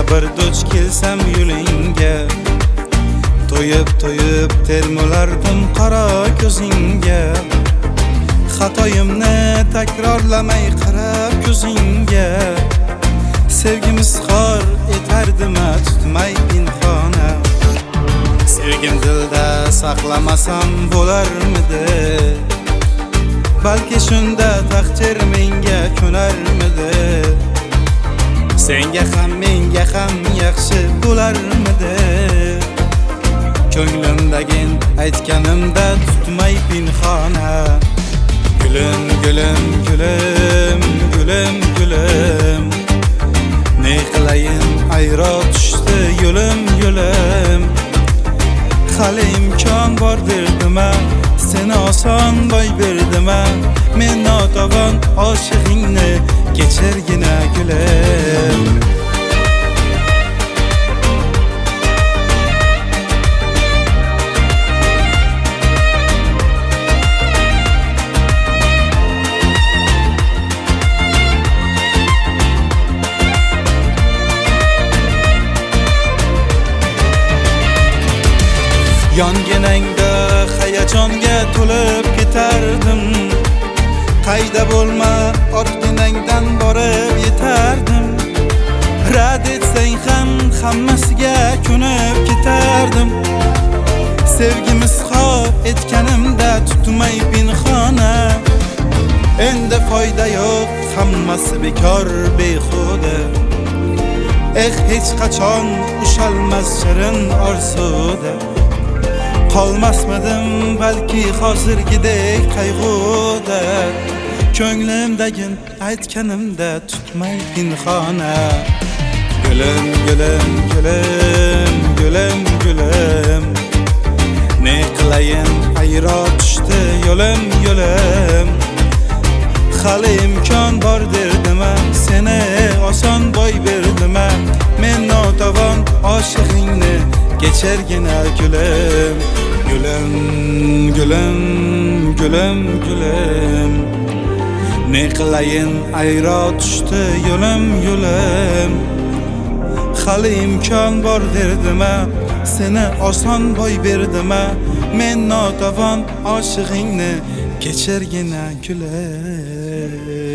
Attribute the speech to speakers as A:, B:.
A: bir duch kelsam yo'lingga, to'yib termulardim qara ko'zingga. Xatoyimni takrorlamay qarab ko'zingga. Sevgimiz xor etardim tutmay pinhona. Sevgim dilda saqlamasam bo'larmidi? Balki shunda taqdir menga ko'narmidi? Senga ham menga ham yaxshi bo'larmidi? Ko'nglimdagi aytganimda tutmay pinhona. Gülüm, gülüm, gülüm, gülüm, gülüm. Ne qilayin ayro tushdi yo'lim, yo'lim. Hali imkon bor derdima, seni oson boy berdima. Men notavon oshig'ingni kechirgina gulım. Yonginangda hayajonga to'lib ketardim. Qayda bo'lma ortginangdan borib yetardim. Rad etsang ham hammasiga ko'nib ketardim. Sevgimiz xor etganimda tutmay pinhona. Endi foyda yo'q, hammasi bekor behuda. Hech qachon ushalmas shirin orzuda. Qolmasmidim balki hozirgidek qayg'uda. Ko'nglimdagi aytganimda tutmay pinhona. Gülüm, gülüm, gülüm, gülüm, gülüm. Ne qilayin ayro tushdi yo'lim, yo'lim. Hali imkon bor derdima, seni oson boy berdima. Men notavon oshig'ingni kechirgina gulım. Gülüm, gülüm, gülüm, gülüm. Ne qilayin ayro tushdi yo'lim, yo'lim. Hali imkon bor derdima, seni oson boy berdima. Men notavon oshig'ingni kechirgina gulım.